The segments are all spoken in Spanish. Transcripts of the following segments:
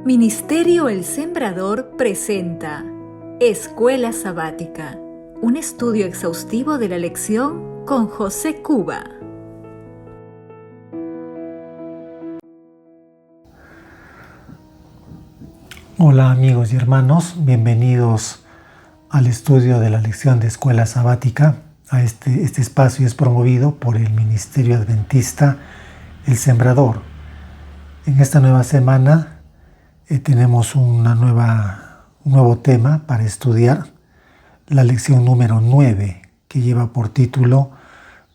Ministerio El Sembrador presenta Escuela Sabática, un estudio exhaustivo de la lección con José Cuba. Hola amigos y hermanos, bienvenidos al estudio de la lección de Escuela Sabática. Este espacio es promovido por el Ministerio Adventista El Sembrador. En esta nueva semana tenemos un nuevo tema para estudiar, la lección número 9, que lleva por título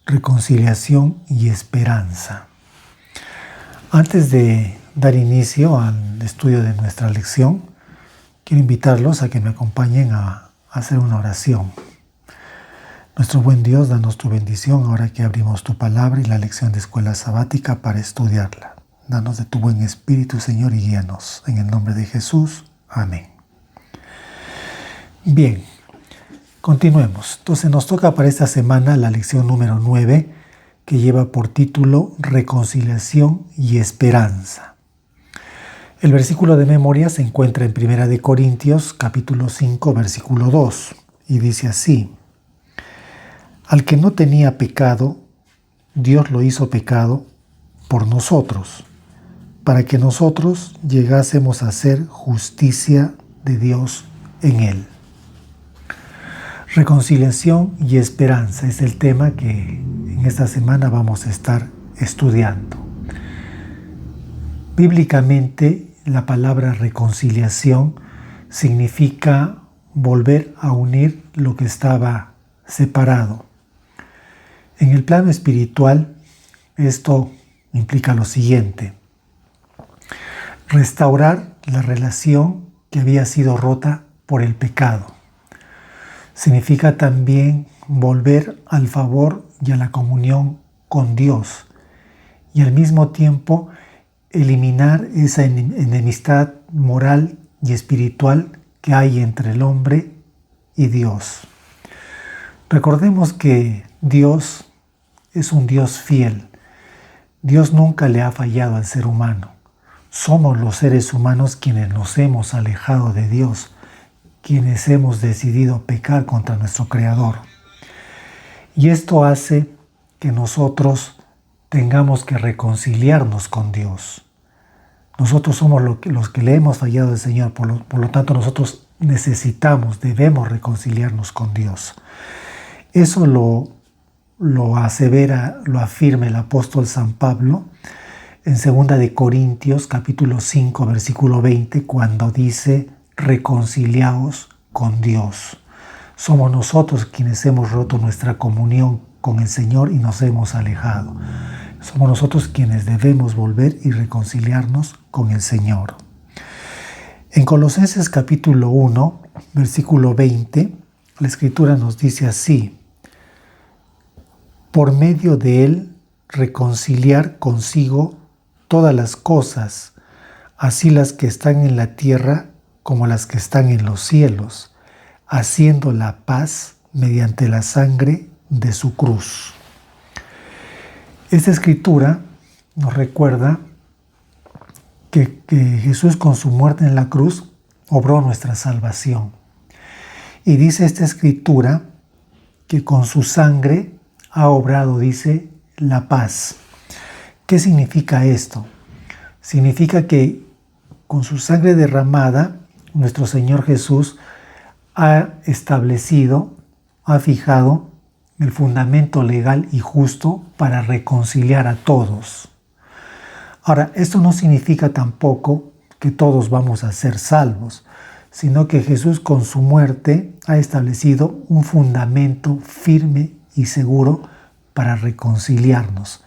Reconciliación y Esperanza. Antes de dar inicio al estudio de nuestra lección, quiero invitarlos a que me acompañen a hacer una oración. Nuestro buen Dios, danos tu bendición ahora que abrimos tu palabra y la lección de Escuela Sabática para estudiarla. Danos de tu buen espíritu, Señor, y guíanos. En el nombre de Jesús. Amén. Bien, continuemos. Entonces nos toca para esta semana la lección número 9, que lleva por título Reconciliación y Esperanza. El versículo de memoria se encuentra en 1 Corintios, capítulo 5, versículo 2, y dice así: Al que no tenía pecado, Dios lo hizo pecado por nosotros, para que nosotros llegásemos a ser justicia de Dios en él. Reconciliación y esperanza es el tema que en esta semana vamos a estar estudiando. Bíblicamente, la palabra reconciliación significa volver a unir lo que estaba separado. En el plano espiritual, esto implica lo siguiente: restaurar la relación que había sido rota por el pecado. Significa también volver al favor y a la comunión con Dios, y al mismo tiempo eliminar esa enemistad moral y espiritual que hay entre el hombre y Dios. Recordemos que Dios es un Dios fiel. Dios nunca le ha fallado al ser humano. Somos los seres humanos quienes nos hemos alejado de Dios, quienes hemos decidido pecar contra nuestro Creador. Y esto hace que nosotros tengamos que reconciliarnos con Dios. Nosotros somos los que le hemos fallado al Señor, por lo tanto nosotros debemos reconciliarnos con Dios. Eso lo afirma el apóstol San Pablo en 2 Corintios capítulo 5 versículo 20, cuando dice: reconciliaos con Dios. Somos nosotros quienes hemos roto nuestra comunión con el Señor y nos hemos alejado. Somos nosotros quienes debemos volver y reconciliarnos con el Señor. En Colosenses capítulo 1 versículo 20, la Escritura nos dice así: por medio de él reconciliar consigo todas las cosas, así las que están en la tierra como las que están en los cielos, haciendo la paz mediante la sangre de su cruz. Esta escritura nos recuerda que Jesús, con su muerte en la cruz, obró nuestra salvación. Y dice esta escritura que con su sangre ha obrado, dice, la paz. ¿Qué significa esto? Significa que con su sangre derramada, nuestro Señor Jesús ha fijado el fundamento legal y justo para reconciliar a todos. Ahora, esto no significa tampoco que todos vamos a ser salvos, sino que Jesús con su muerte ha establecido un fundamento firme y seguro para reconciliarnos.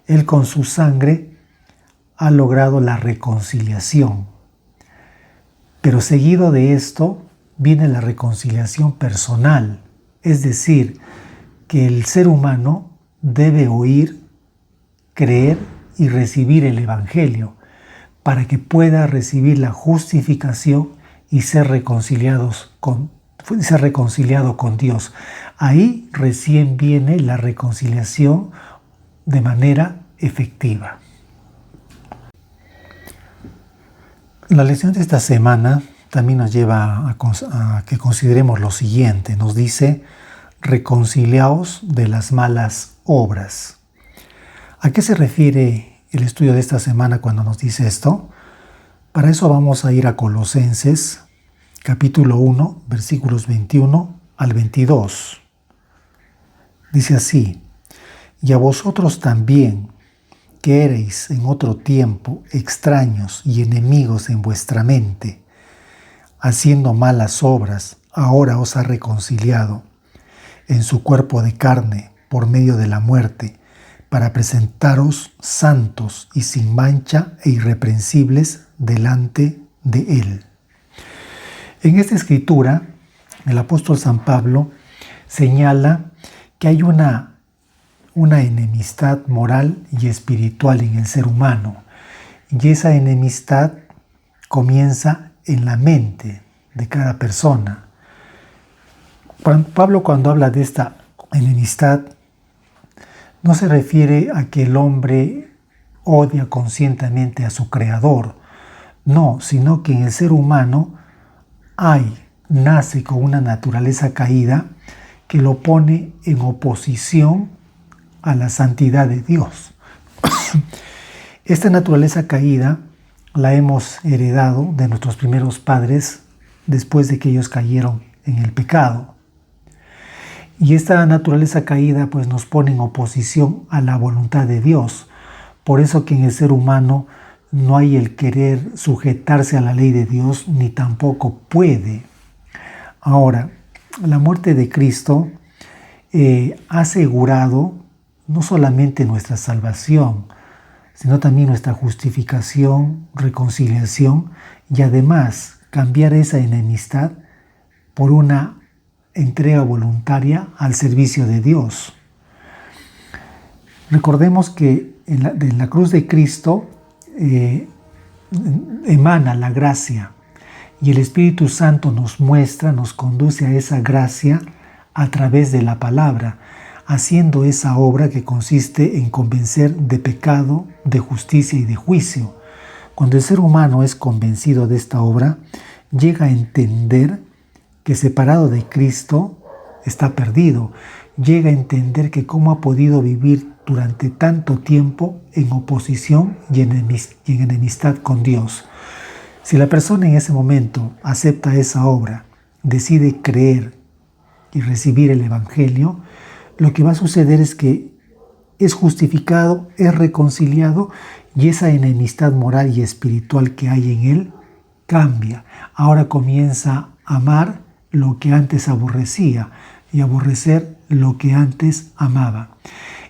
Él con su sangre ha logrado la reconciliación. Pero seguido de esto viene la reconciliación personal, es decir, que el ser humano debe oír, creer y recibir el Evangelio para que pueda recibir la justificación y ser reconciliado con Dios. Ahí recién viene la reconciliación de manera efectiva. La lección de esta semana también nos lleva a que consideremos lo siguiente. Nos dice, reconciliaos de las malas obras. ¿A qué se refiere el estudio de esta semana cuando nos dice esto? Para eso vamos a ir a Colosenses, capítulo 1, versículos 21 al 22. Dice así, y a vosotros también, que erais en otro tiempo extraños y enemigos en vuestra mente, haciendo malas obras, ahora os ha reconciliado en su cuerpo de carne por medio de la muerte, para presentaros santos y sin mancha e irreprensibles delante de Él. En esta escritura, el apóstol San Pablo señala que hay una enemistad moral y espiritual en el ser humano. Y esa enemistad comienza en la mente de cada persona. Pablo, cuando habla de esta enemistad, no se refiere a que el hombre odia conscientemente a su creador. No, sino que en el ser humano nace con una naturaleza caída que lo pone en oposición a la santidad de Dios. Esta naturaleza caída la hemos heredado de nuestros primeros padres después de que ellos cayeron en el pecado. Y esta naturaleza caída pues nos pone en oposición a la voluntad de Dios. Por eso que en el ser humano no hay el querer sujetarse a la ley de Dios, ni tampoco puede. Ahora, la muerte de Cristo ha asegurado no solamente nuestra salvación, sino también nuestra justificación, reconciliación y además cambiar esa enemistad por una entrega voluntaria al servicio de Dios. Recordemos que en la cruz de Cristo emana la gracia y el Espíritu Santo nos muestra, nos conduce a esa gracia a través de la palabra, haciendo esa obra que consiste en convencer de pecado, de justicia y de juicio. Cuando el ser humano es convencido de esta obra, llega a entender que separado de Cristo está perdido. Llega a entender que cómo ha podido vivir durante tanto tiempo en oposición y en enemistad con Dios. Si la persona en ese momento acepta esa obra, decide creer y recibir el Evangelio, lo que va a suceder es que es justificado, es reconciliado y esa enemistad moral y espiritual que hay en él cambia. Ahora comienza a amar lo que antes aborrecía y aborrecer lo que antes amaba.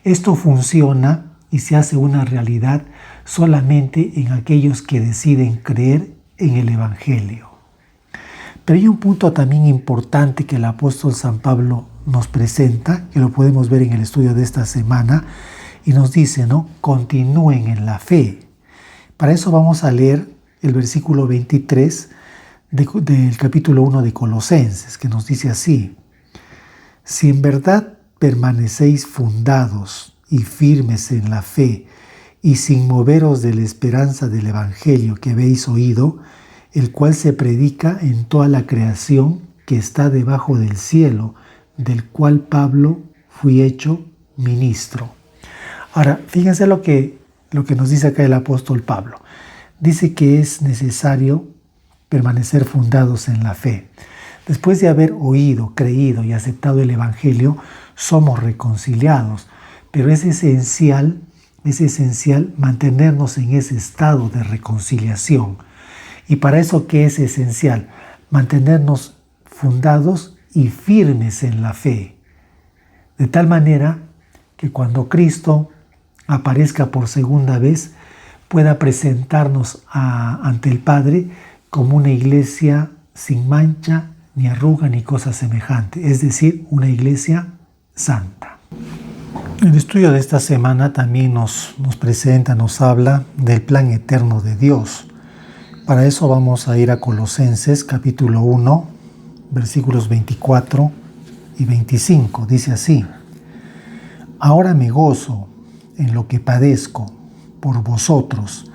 Esto funciona y se hace una realidad solamente en aquellos que deciden creer en el Evangelio. Pero hay un punto también importante que el apóstol San Pablo nos presenta, que lo podemos ver en el estudio de esta semana, y nos dice, ¿no? Continúen en la fe. Para eso vamos a leer el versículo 23 del capítulo 1 de Colosenses, que nos dice así: si en verdad permanecéis fundados y firmes en la fe, y sin moveros de la esperanza del Evangelio que habéis oído, el cual se predica en toda la creación que está debajo del cielo, del cual Pablo fui hecho ministro. Ahora, fíjense lo que nos dice acá el apóstol Pablo. Dice que es necesario permanecer fundados en la fe. Después de haber oído, creído y aceptado el Evangelio, somos reconciliados, pero es esencial mantenernos en ese estado de reconciliación. Y para eso, ¿qué es esencial? Mantenernos fundados y firmes en la fe, de tal manera que cuando Cristo aparezca por segunda vez, pueda presentarnos ante el Padre como una iglesia sin mancha, ni arruga, ni cosa semejante, es decir, una iglesia santa. El estudio de esta semana también nos habla del plan eterno de Dios. Para eso vamos a ir a Colosenses capítulo 1, versículos 24 y 25. Dice así: ahora me gozo en lo que padezco por vosotros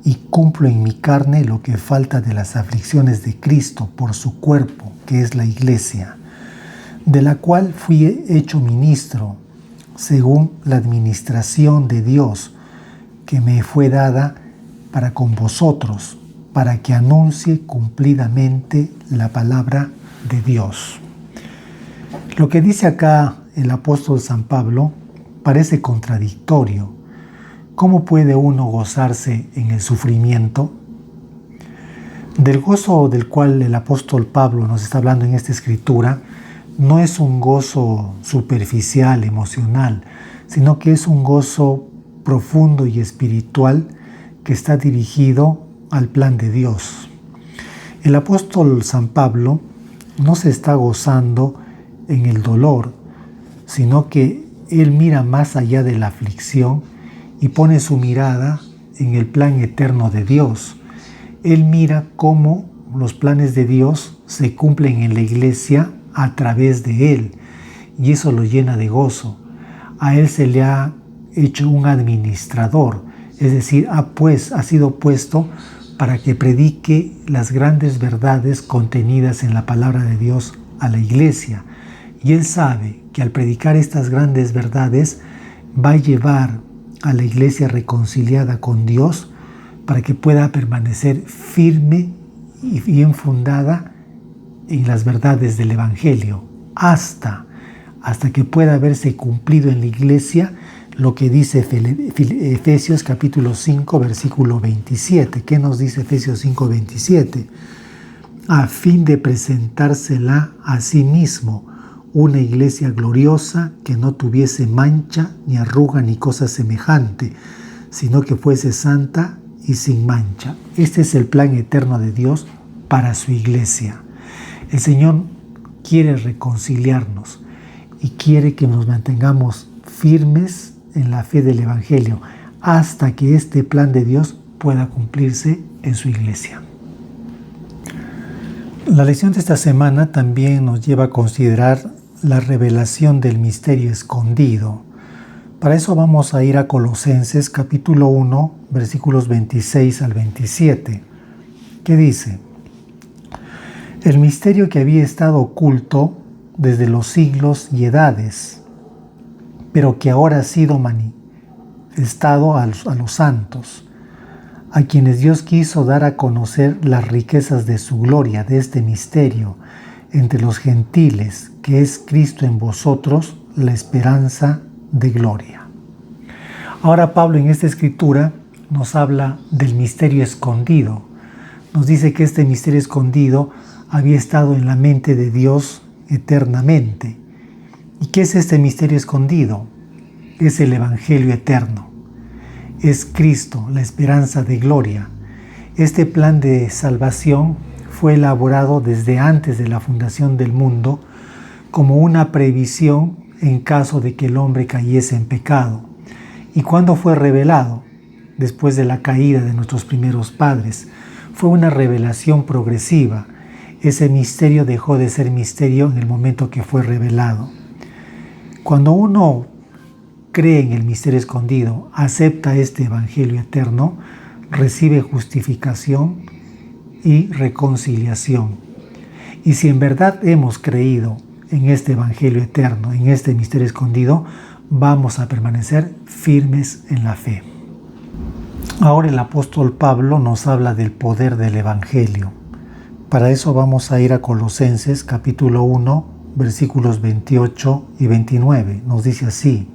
y cumplo en mi carne lo que falta de las aflicciones de Cristo por su cuerpo, que es la Iglesia, de la cual fui hecho ministro, según la administración de Dios, que me fue dada para con vosotros, para que anuncie cumplidamente la palabra de Dios. Lo que dice acá el apóstol San Pablo parece contradictorio. ¿Cómo puede uno gozarse en el sufrimiento? Del gozo del cual el apóstol Pablo nos está hablando en esta escritura no es un gozo superficial, emocional, sino que es un gozo profundo y espiritual que está dirigido al plan de Dios. El apóstol San Pablo no se está gozando en el dolor, sino que él mira más allá de la aflicción y pone su mirada en el plan eterno de Dios. Él mira cómo los planes de Dios se cumplen en la iglesia a través de él, y eso lo llena de gozo. A él se le ha hecho un administrador, es decir, ha sido puesto para que predique las grandes verdades contenidas en la palabra de Dios a la iglesia. Y él sabe que al predicar estas grandes verdades va a llevar a la iglesia reconciliada con Dios para que pueda permanecer firme y bien fundada en las verdades del Evangelio, hasta que pueda haberse cumplido en la iglesia lo que dice Efesios capítulo 5, versículo 27. ¿Qué nos dice Efesios 5, 27? A fin de presentársela a sí mismo, una iglesia gloriosa que no tuviese mancha, ni arruga, ni cosa semejante, sino que fuese santa y sin mancha. Este es el plan eterno de Dios para su iglesia. El Señor quiere reconciliarnos y quiere que nos mantengamos firmes en la fe del Evangelio hasta que este plan de Dios pueda cumplirse en su iglesia. La lección de esta semana también nos lleva a considerar la revelación del misterio escondido. Para eso vamos a ir a Colosenses capítulo 1, versículos 26 al 27, que dice: el misterio que había estado oculto desde los siglos y edades, pero que ahora ha sido manifestado a los santos, a quienes Dios quiso dar a conocer las riquezas de su gloria, de este misterio, entre los gentiles, que es Cristo en vosotros, la esperanza de gloria. Ahora Pablo en esta escritura nos habla del misterio escondido. Nos dice que este misterio escondido había estado en la mente de Dios eternamente. ¿Y qué es este misterio escondido? Es el Evangelio eterno. Es Cristo, la esperanza de gloria. Este plan de salvación fue elaborado desde antes de la fundación del mundo como una previsión en caso de que el hombre cayese en pecado. ¿Y cuándo fue revelado? Después de la caída de nuestros primeros padres. Fue una revelación progresiva. Ese misterio dejó de ser misterio en el momento que fue revelado. Cuando uno cree en el misterio escondido, acepta este Evangelio eterno, recibe justificación y reconciliación. Y si en verdad hemos creído en este Evangelio eterno, en este misterio escondido, vamos a permanecer firmes en la fe. Ahora el apóstol Pablo nos habla del poder del Evangelio. Para eso vamos a ir a Colosenses capítulo 1, versículos 28 y 29. Nos dice así: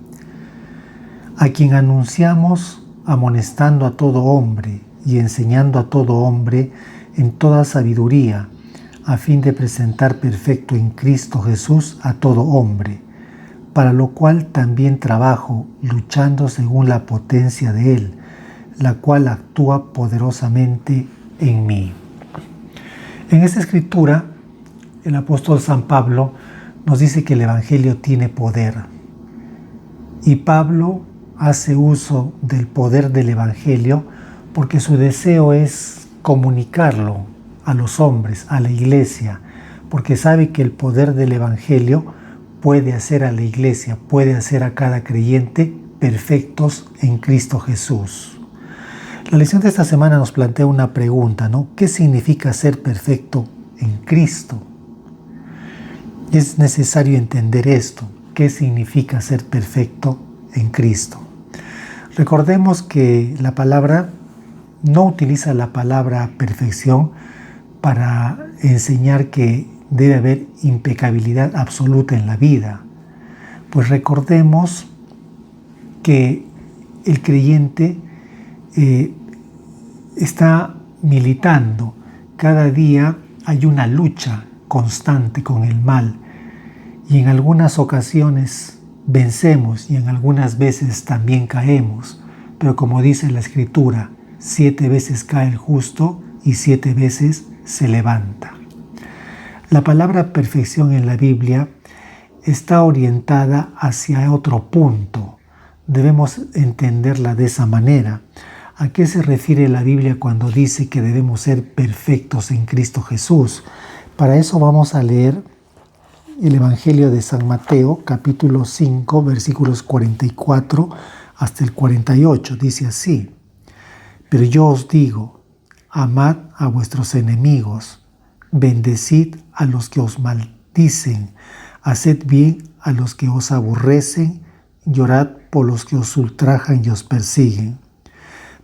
a quien anunciamos amonestando a todo hombre y enseñando a todo hombre en toda sabiduría, a fin de presentar perfecto en Cristo Jesús a todo hombre, para lo cual también trabajo, luchando según la potencia de Él, la cual actúa poderosamente en mí. En esta escritura, el apóstol San Pablo nos dice que el Evangelio tiene poder. Y Pablo hace uso del poder del Evangelio porque su deseo es comunicarlo a los hombres, a la iglesia, porque sabe que el poder del Evangelio puede hacer a la iglesia, puede hacer a cada creyente perfectos en Cristo Jesús. La lección de esta semana nos plantea una pregunta, ¿no? ¿Qué significa ser perfecto en Cristo? Es necesario entender esto. ¿Qué significa ser perfecto en Cristo? Recordemos que la palabra no utiliza la palabra perfección para enseñar que debe haber impecabilidad absoluta en la vida. Pues recordemos que el creyente está militando. Cada día hay una lucha constante con el mal y en algunas ocasiones vencemos y en algunas veces también caemos. Pero como dice la Escritura, 7 veces cae el justo y 7 veces se levanta. La palabra perfección en la Biblia está orientada hacia otro punto. Debemos entenderla de esa manera. ¿A qué se refiere la Biblia cuando dice que debemos ser perfectos en Cristo Jesús? Para eso vamos a leer el Evangelio de San Mateo, capítulo 5, versículos 44 hasta el 48. Dice así: Pero yo os digo, amad a vuestros enemigos, bendecid a los que os maldicen, haced bien a los que os aborrecen, llorad por los que os ultrajan y os persiguen,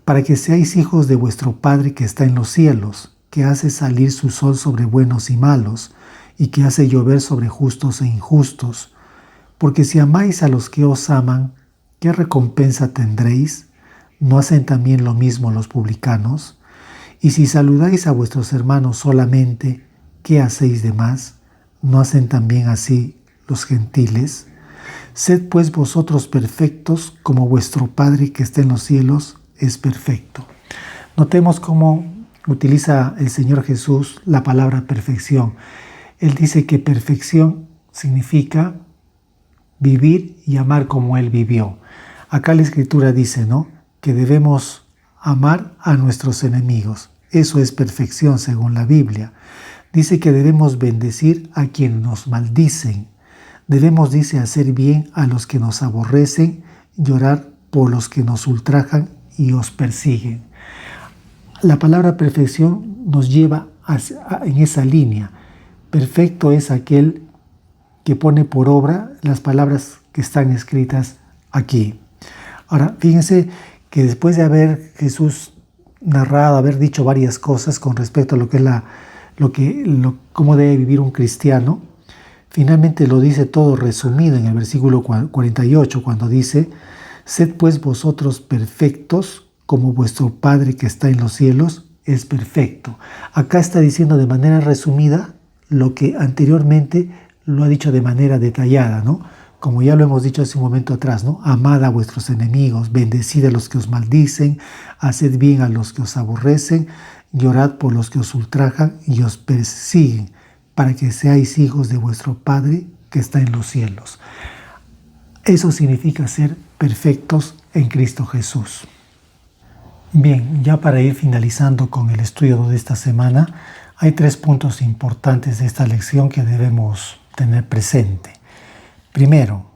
para que seáis hijos de vuestro Padre que está en los cielos, que hace salir su sol sobre buenos y malos, y que hace llover sobre justos e injustos. Porque si amáis a los que os aman, ¿qué recompensa tendréis? ¿No hacen también lo mismo los publicanos? Y si saludáis a vuestros hermanos solamente, ¿qué hacéis de más? ¿No hacen también así los gentiles? Sed pues vosotros perfectos, como vuestro Padre que está en los cielos es perfecto. Notemos cómo utiliza el Señor Jesús la palabra perfección. Él dice que perfección significa vivir y amar como Él vivió. Acá la Escritura dice, ¿no?, que debemos amar a nuestros enemigos. Eso es perfección según la Biblia. Dice que debemos bendecir a quienes nos maldicen. Debemos, dice, hacer bien a los que nos aborrecen, llorar por los que nos ultrajan y os persiguen. La palabra perfección nos lleva en esa línea. Perfecto es aquel que pone por obra las palabras que están escritas aquí. Ahora, fíjense que después de haber Jesús narrado, haber dicho varias cosas con respecto a lo que es cómo debe vivir un cristiano, finalmente lo dice todo resumido en el versículo 48, cuando dice: Sed pues vosotros perfectos, como vuestro Padre que está en los cielos es perfecto. Acá está diciendo de manera resumida lo que anteriormente lo ha dicho de manera detallada, ¿no? Como ya lo hemos dicho hace un momento atrás, ¿no? Amad a vuestros enemigos, bendecid a los que os maldicen, haced bien a los que os aborrecen, llorad por los que os ultrajan y os persiguen, para que seáis hijos de vuestro Padre que está en los cielos. Eso significa ser perfectos en Cristo Jesús. Bien, ya para ir finalizando con el estudio de esta semana, hay 3 puntos importantes de esta lección que debemos tener presente. Primero,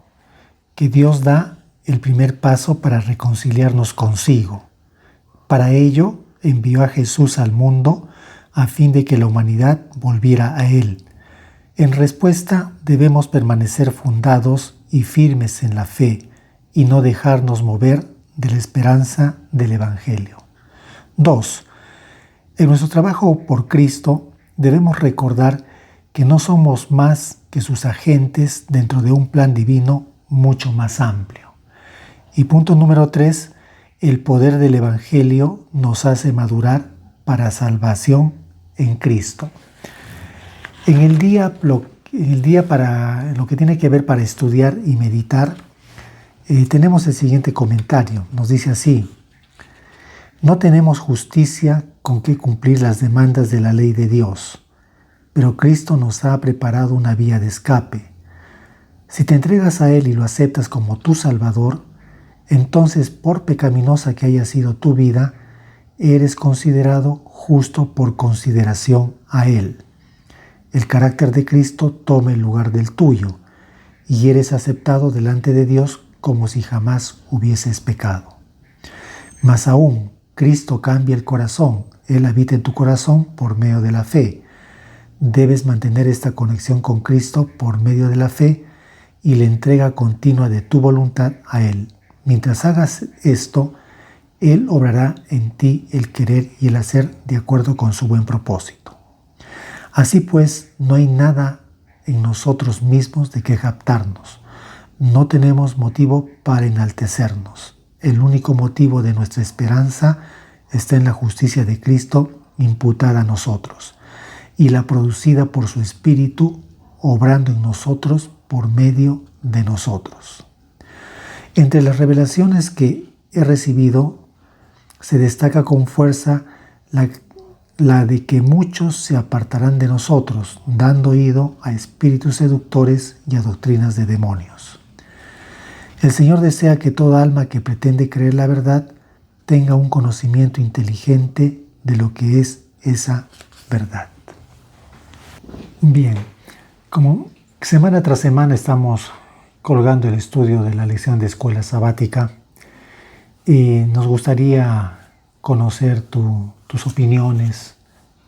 que Dios da el primer paso para reconciliarnos consigo. Para ello, envió a Jesús al mundo a fin de que la humanidad volviera a Él. En respuesta, debemos permanecer fundados y firmes en la fe y no dejarnos mover de la esperanza del Evangelio. 2. En nuestro trabajo por Cristo debemos recordar que no somos más que sus agentes dentro de un plan divino mucho más amplio. Y punto número 3, el poder del Evangelio nos hace madurar para salvación en Cristo. En el día para lo que tiene que ver para estudiar y meditar, tenemos el siguiente comentario. Nos dice así: no tenemos justicia con que cumplir las demandas de la ley de Dios, pero Cristo nos ha preparado una vía de escape. Si te entregas a Él y lo aceptas como tu Salvador, entonces, por pecaminosa que haya sido tu vida, eres considerado justo por consideración a Él. El carácter de Cristo toma el lugar del tuyo y eres aceptado delante de Dios como si jamás hubieses pecado. Más aún, Cristo cambia el corazón. Él habita en tu corazón por medio de la fe. Debes mantener esta conexión con Cristo por medio de la fe y la entrega continua de tu voluntad a Él. Mientras hagas esto, Él obrará en ti el querer y el hacer de acuerdo con su buen propósito. Así pues, no hay nada en nosotros mismos de que jactarnos. No tenemos motivo para enaltecernos. El único motivo de nuestra esperanza está en la justicia de Cristo imputada a nosotros y la producida por su Espíritu, obrando en nosotros por medio de nosotros. Entre las revelaciones que he recibido, se destaca con fuerza la de que muchos se apartarán de nosotros, dando oído a espíritus seductores y a doctrinas de demonios. El Señor desea que toda alma que pretende creer la verdad tenga un conocimiento inteligente de lo que es esa verdad. Bien, como semana tras semana estamos colgando el estudio de la lección de escuela sabática y nos gustaría conocer tus opiniones,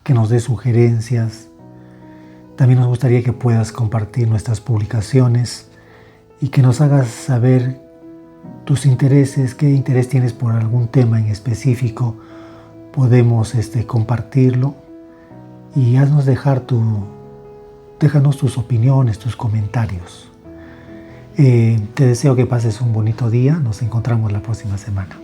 que nos des sugerencias. También nos gustaría que puedas compartir nuestras publicaciones y que nos hagas saber tus intereses, qué interés tienes por algún tema en específico. Podemos compartirlo y haznos déjanos tus opiniones, tus comentarios. Te deseo que pases un bonito día. Nos encontramos la próxima semana.